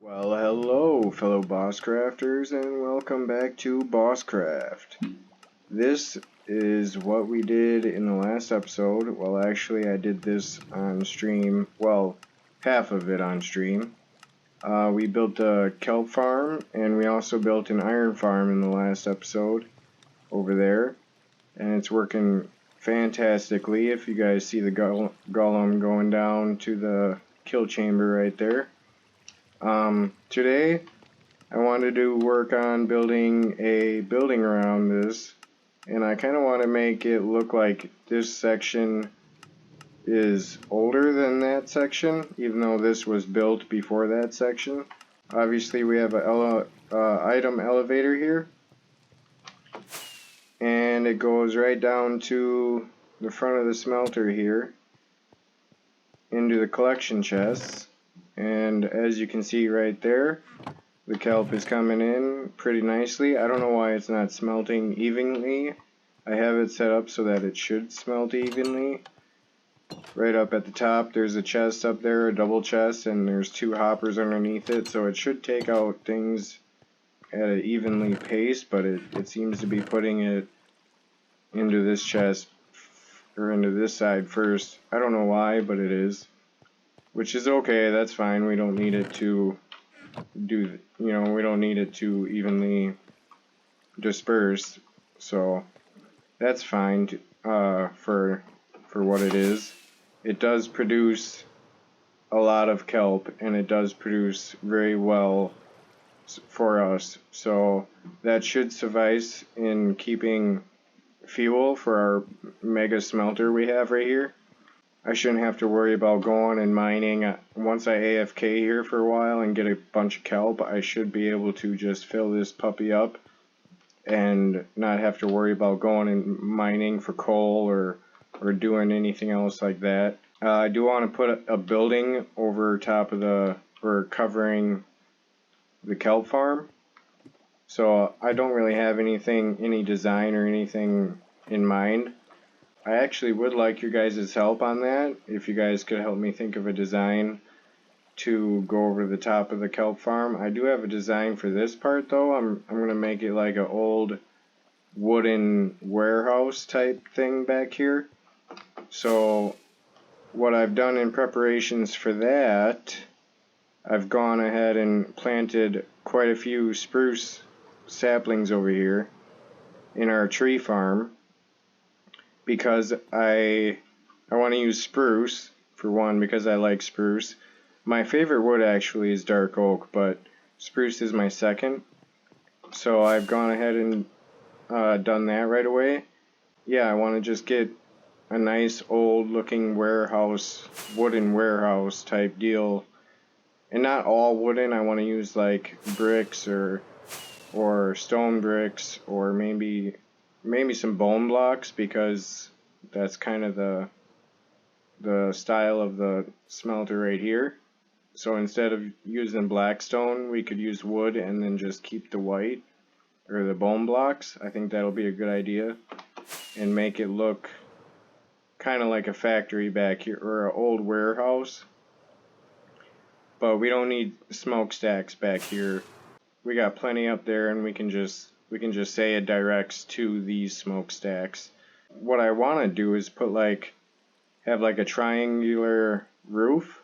Well, hello, fellow Bosscrafters, and welcome back to Bosscraft. This is what we did in the last episode. Well, actually, I did this on stream. Well, half of it on stream. We built a kelp farm, and we also built an iron farm in the last episode over there. And it's working fantastically. If you guys see the golem going down to the kill chamber right there. Today I wanted to work on building a building around this, and I kind of want to make it look like this section is older than that section, even though this was built before that section. Obviously we have a item elevator here, and it goes right down to the front of the smelter here into the collection chests. And as you can see right there, the kelp is coming in pretty nicely. I don't know why it's not smelting evenly. I have it set up so that it should smelt evenly. Right up at the top there's a chest up there, a double chest, and there's two hoppers underneath it, so it should take out things at an evenly pace, but it seems to be putting it into this chest, or into this side first. I don't know why, but it is. Which is okay, that's fine. We don't need it to we don't need it to evenly disperse. So that's fine for what it is. It does produce a lot of kelp, and it does produce very well for us. So that should suffice in keeping fuel for our mega smelter we have right here. I shouldn't have to worry about going and mining. Once I AFK here for a while and get a bunch of kelp, I should be able to just fill this puppy up and not have to worry about going and mining for coal or doing anything else like that. I do want to put a building over top of or covering the kelp farm. So I don't really have any design or anything in mind. I actually would like your guys' help on that. If you guys could help me think of a design to go over the top of the kelp farm. I do have a design for this part though. I'm going to make it like an old wooden warehouse type thing back here. So what I've done in preparations for that, I've gone ahead and planted quite a few spruce saplings over here in our tree farm. Because I want to use spruce, for one, because I like spruce. My favorite wood actually is dark oak, but spruce is my second. So I've gone ahead and done that right away. Yeah, I want to just get a nice old looking warehouse, wooden warehouse type deal. And not all wooden, I want to use like bricks or stone bricks, or maybe some bone blocks, because that's kind of the style of the smelter right here. So instead of using black stone, we could use wood and then just keep the white or the bone blocks. I think that'll be a good idea and make it look kind of like a factory back here, or an old warehouse. But we don't need smokestacks back here. We got plenty up there, and we can just say it directs to these smokestacks. What I want to do is have like a triangular roof,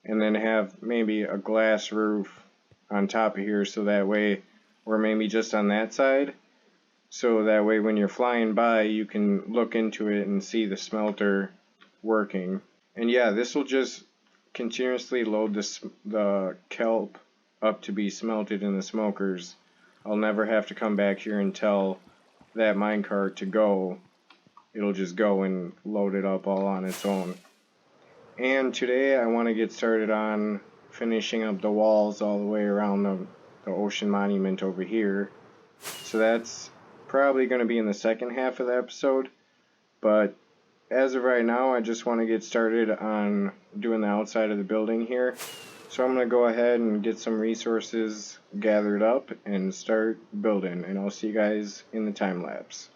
and then have maybe a glass roof on top of here, so that way, or maybe just on that side, so that way when you're flying by you can look into it and see the smelter working. And yeah, this will just continuously load the kelp up to be smelted in the smokers. I'll never have to come back here and tell that minecart to go. It'll just go and load it up all on its own. And today I want to get started on finishing up the walls all the way around the ocean monument over here. So that's probably going to be in the second half of the episode. But as of right now, I just want to get started on doing the outside of the building here. So I'm going to go ahead and get some resources gathered up and start building, and I'll see you guys in the time lapse.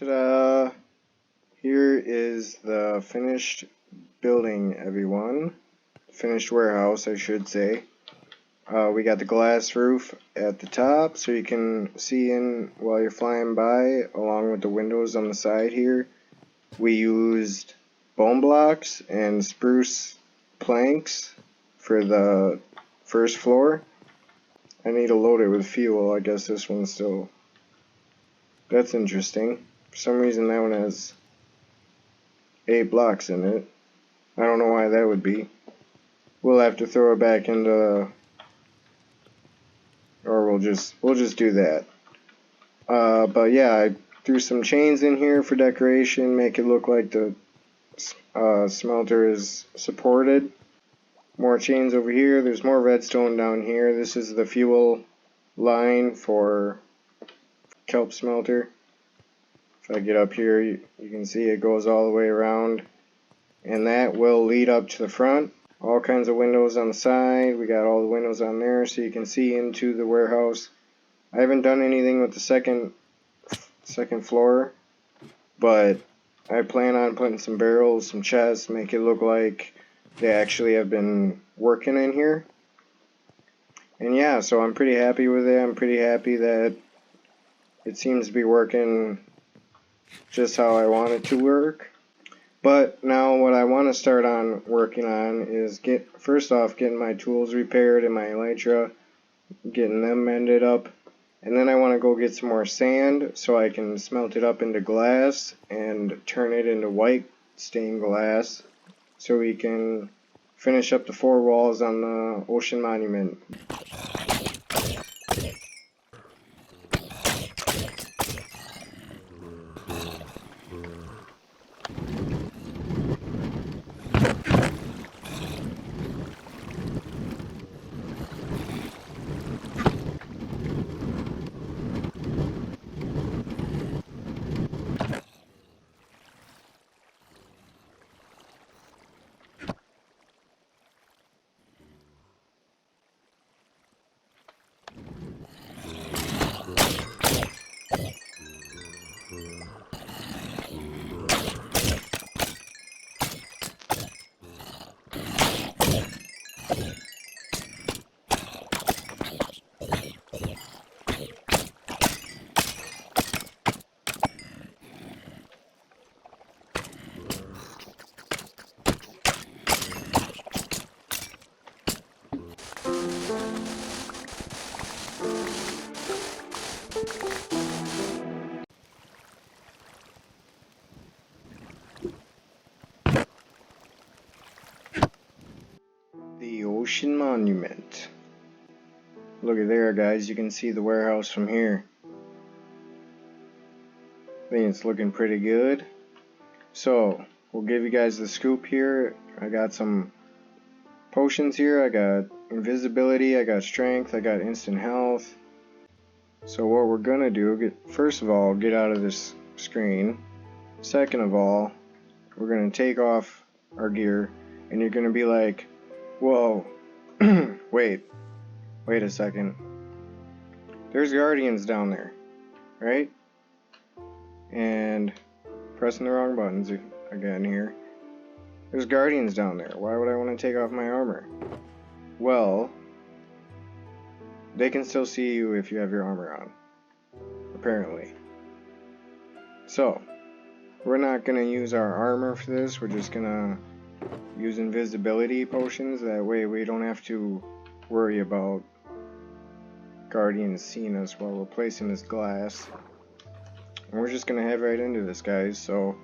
Ta-da! Here is the finished building, everyone. Finished warehouse, I should say. We got the glass roof at the top so you can see in while you're flying by, along with the windows on the side here. We used bone blocks and spruce planks for the first floor. I need to load it with fuel. I guess this one's still... That's interesting. For some reason that one has 8 blocks in it. I don't know why that would be. We'll have to throw it back into... Or we'll just do that. But yeah, I threw some chains in here for decoration, make it look like the smelter is supported. More chains over here. There's more redstone down here. This is the fuel line for kelp smelter. If I get up here, you can see it goes all the way around, and that will lead up to the front. All kinds of windows on the side. We got all the windows on there so you can see into the warehouse. I haven't done anything with the second floor, but I plan on putting some barrels, some chests, make it look like they actually have been working in here. And yeah, so I'm pretty happy with it. I'm pretty happy that it seems to be working just how I want it to work. But now what I want to start on working on is first off getting my tools repaired and my elytra, getting them mended up. And then I want to go get some more sand so I can smelt it up into glass and turn it into white stained glass so we can finish up the 4 walls on the ocean monument. The ocean monument. Look at there, guys. You can see the warehouse from here. I think it's looking pretty good. So, we'll give you guys the scoop here. I got some potions here. I got invisibility, I got strength, I got instant health. So what we're gonna do, first of all, get out of this screen. Second of all, we're gonna take off our gear, and you're gonna be like, whoa, wait a second. There's guardians down there, right? And pressing the wrong buttons again here. There's guardians down there. Why would I want to take off my armor? Well, they can still see you if you have your armor on, apparently. So, we're not going to use our armor for this. We're just going to use invisibility potions. That way we don't have to worry about guardians seeing us while we're placing this glass. And we're just going to head right into this, guys. So,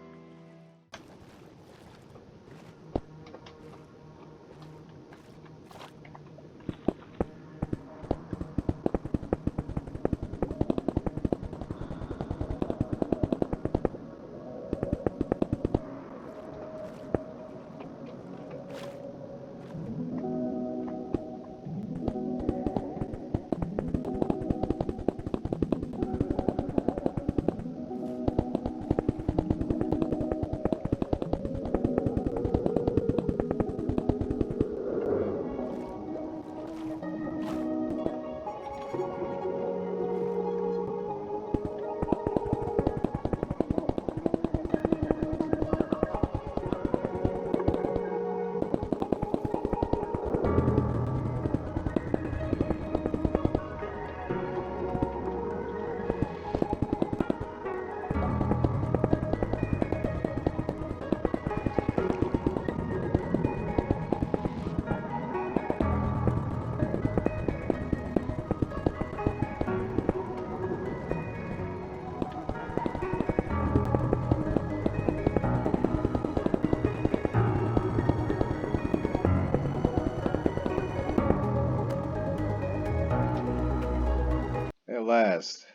last,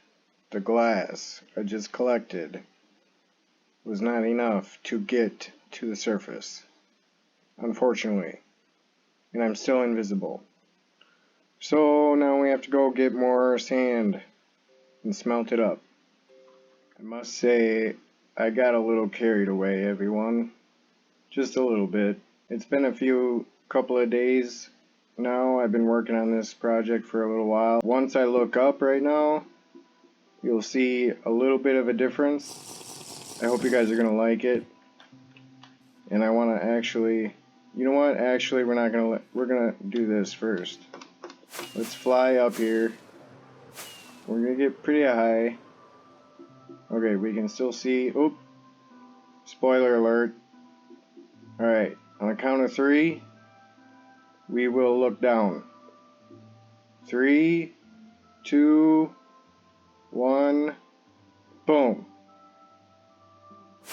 the glass I just collected was not enough to get to the surface, unfortunately, and I'm still invisible. So now we have to go get more sand and smelt it up. I must say, I got a little carried away, everyone. Just a little bit. It's been a couple of days now. I've been working on this project for a little while. Once I look up right now, you'll see a little bit of a difference. I hope you guys are going to like it. And I want to actually, you know what? Actually, we're going to do this first. Let's fly up here. We're going to get pretty high. Okay, we can still see. Oop. Spoiler alert. Alright, on the count of 3, we will look down. 3, 2, 1, boom.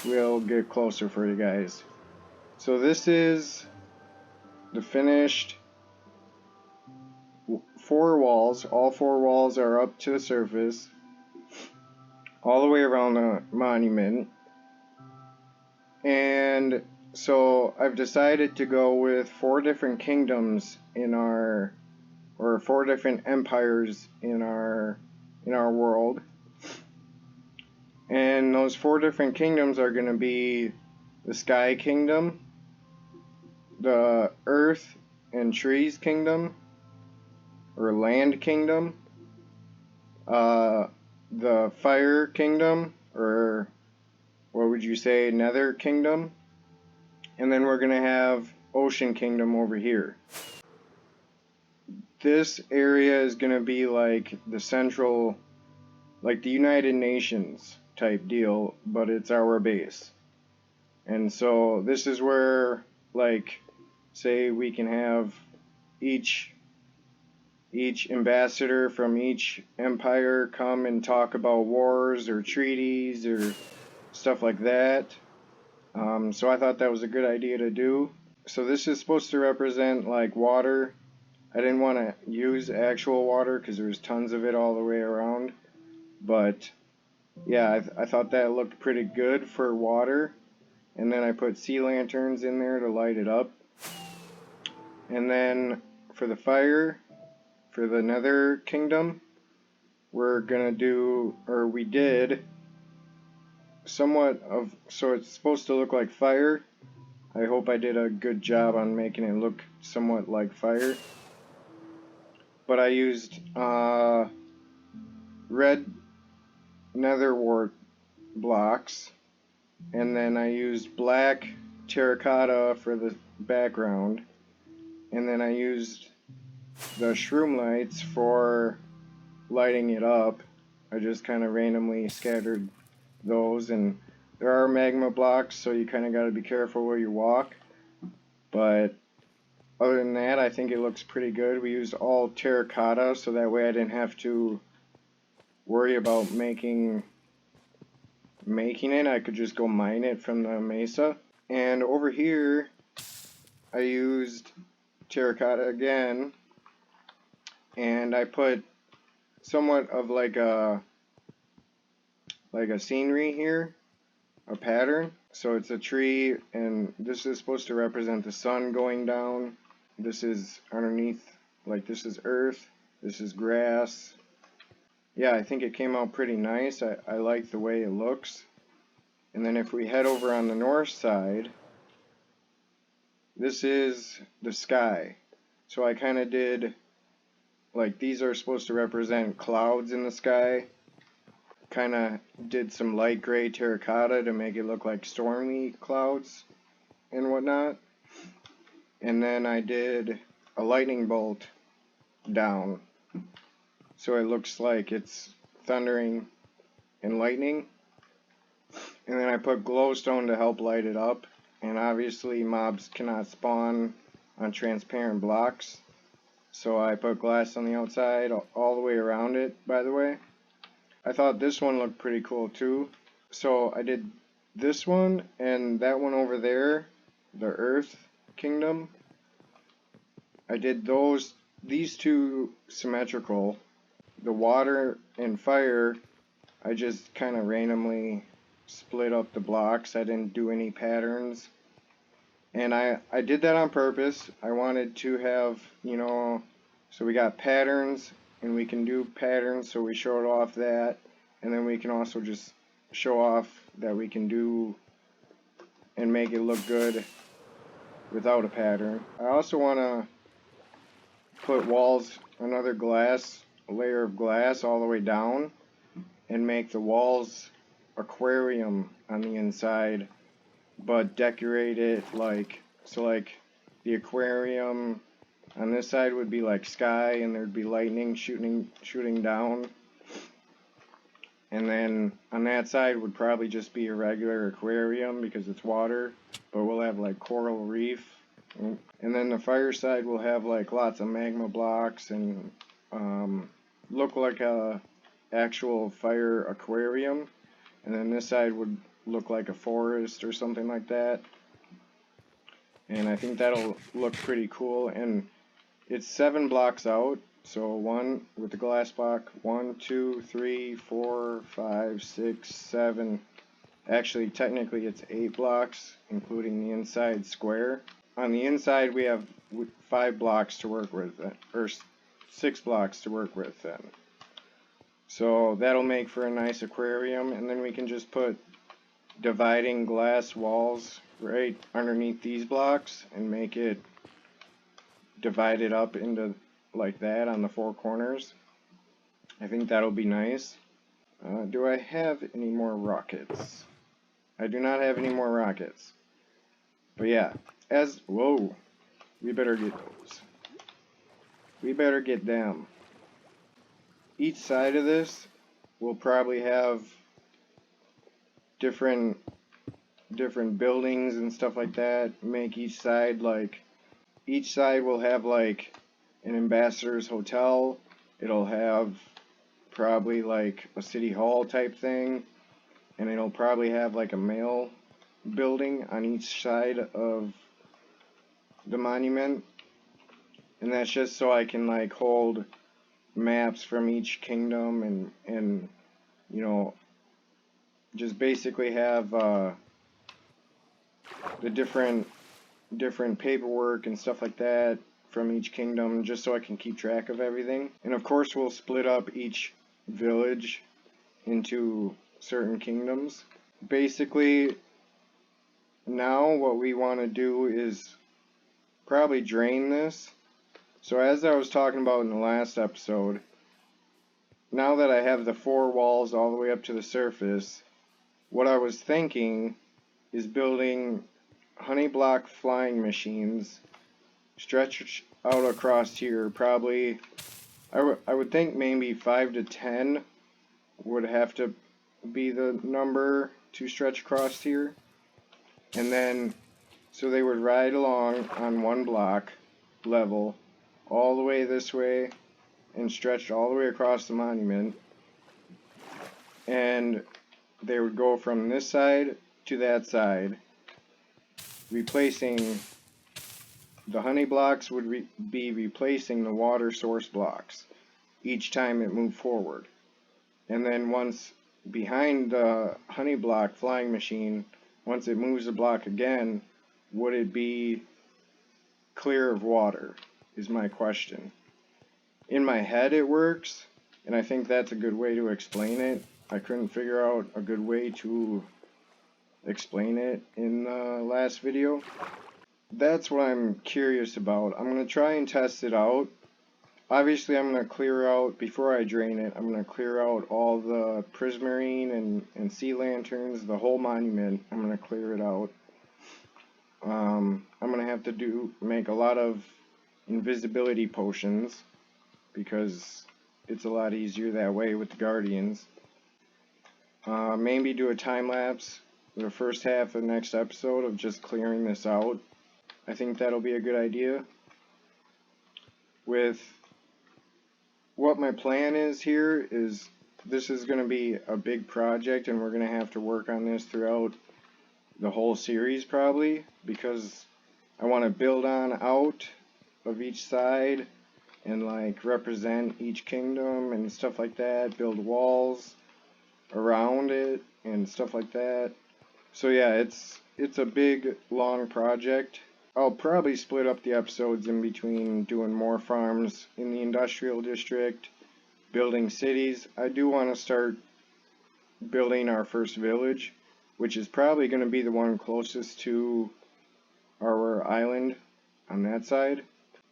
We'll get closer for you guys. So this is the finished 4 walls. All 4 walls are up to the surface, all the way around the monument. And so I've decided to go with 4 different kingdoms in our, or 4 different empires in our world. And those 4 different kingdoms are going to be the Sky Kingdom, the Earth and Trees Kingdom, or Land Kingdom, the Fire Kingdom, or what would you say, Nether Kingdom, and then we're going to have Ocean Kingdom over here. This area is going to be like the central, like the United Nations type deal, but it's our base. And so this is where, like, say we can have each ambassador from each empire come and talk about wars or treaties or stuff like that. So I thought that was a good idea to do. So this is supposed to represent like water. I didn't want to use actual water because there's tons of it all the way around. But yeah, I thought that looked pretty good for water. And then I put sea lanterns in there to light it up. And then for the fire, for the Nether Kingdom, we're gonna do, or we did, somewhat of, so it's supposed to look like fire. I hope I did a good job on making it look somewhat like fire. But I used red nether wart blocks, and then I used black terracotta for the background, and then I used the shroom lights for lighting it up. I just kind of randomly scattered those, and there are magma blocks, so you kind of got to be careful where you walk. But other than that, I think it looks pretty good. We used all terracotta, so that way I didn't have to worry about making it. I could just go mine it from the mesa. And over here, I used terracotta again, and I put somewhat of like a scenery here, a pattern. So it's a tree, and this is supposed to represent the sun going down. This is underneath, like this is earth, this is grass. Yeah, I think it came out pretty nice. I like the way it looks. And then if we head over on the north side, this is the sky. So I kind of did, like, these are supposed to represent clouds in the sky. Kind of did some light gray terracotta to make it look like stormy clouds and whatnot. And then I did a lightning bolt down, so it looks like it's thundering and lightning. And then I put glowstone to help light it up, and obviously mobs cannot spawn on transparent blocks, so I put glass on the outside all the way around it, by the way. I thought this one looked pretty cool too. So I did this one and that one over there, the Earth Kingdom. I did these two symmetrical, the water and fire, I just kind of randomly split up the blocks. I didn't do any patterns. And I did that on purpose. I wanted to have, you know, so we got patterns, and we can do patterns, so we showed off that. And then we can also just show off that we can do and make it look good without a pattern. I also want to put walls, another glass, a layer of glass all the way down, and make the walls aquarium on the inside, but decorate it like, so like the aquarium on this side would be like sky, and there'd be lightning shooting down, and then on that side would probably just be a regular aquarium because it's water, but we'll have like coral reef. And then the fire side will have like lots of magma blocks and look like a actual fire aquarium. And then this side would look like a forest or something like that. And I think that'll look pretty cool. And it's 7 blocks out. So one with the glass block, 1, 2, 3, 4, 5, 6, 7. Actually, technically it's 8 blocks, including the inside square. On the inside we have 5 blocks to work with, or 6 blocks to work with then. So that'll make for a nice aquarium, and then we can just put dividing glass walls right underneath these blocks and make it divided up into like that on the 4 corners. I think that'll be nice. Do I have any more rockets? I do not have any more rockets. But yeah, whoa, we better get those. We better get them. Each side of this will probably have different buildings and stuff like that. Make each side will have like an ambassador's hotel. It'll have probably like a city hall type thing, and it'll probably have like a mail building on each side of the monument. And that's just so I can like hold maps from each kingdom and you know, just basically have the different paperwork and stuff like that from each kingdom, just so I can keep track of everything. And of course we'll split up each village into certain kingdoms. Basically, now what we want to do is probably drain this. So as I was talking about in the last episode, now that I have the 4 walls all the way up to the surface, what I was thinking is building honey block flying machines stretched out across here. Probably, I would think maybe 5 to 10 would have to be the number to stretch across here. And then, so they would ride along on 1 block level all the way this way and stretched all the way across the monument, and they would go from this side to that side, replacing the honey blocks would be replacing the water source blocks each time it moved forward. And then once behind the honey block flying machine, once it moves the block again, would it be clear of water, is my question. In my head it works, and I think that's a good way to explain it. I couldn't figure out a good way to explain it in the last video. That's what I'm curious about. I'm going to try and test it out. Obviously I'm going to clear out, before I drain it, I'm going to clear out all the prismarine and sea lanterns, the whole monument. I'm going to clear it out. I'm going to have to make a lot of invisibility potions, because it's a lot easier that way with the guardians. Maybe do a time lapse the first half of the next episode of just clearing this out. I think that'll be a good idea. With what my plan is here is, this is going to be a big project, and we're going to have to work on this throughout the whole series probably, because I want to build on out of each side, and like represent each kingdom and stuff like that, build walls around it and stuff like that. So yeah, it's a big long project. I'll probably split up the episodes in between doing more farms in the industrial district, building cities. I do want to start building our first village, which is probably going to be the one closest to our island on that side.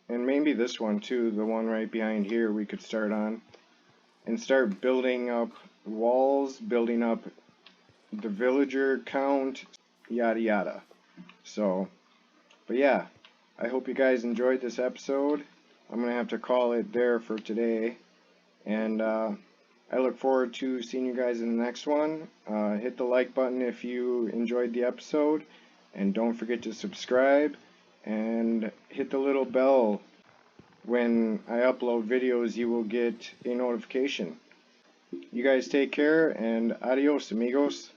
And maybe this one too, the one right behind here we could start on. And start building up walls, building up the villager count, yada yada. So, but yeah, I hope you guys enjoyed this episode. I'm going to have to call it there for today. And I look forward to seeing you guys in the next one. Hit the like button if you enjoyed the episode. And don't forget to subscribe. And hit the little bell. When I upload videos, you will get a notification. You guys take care, and adios, amigos.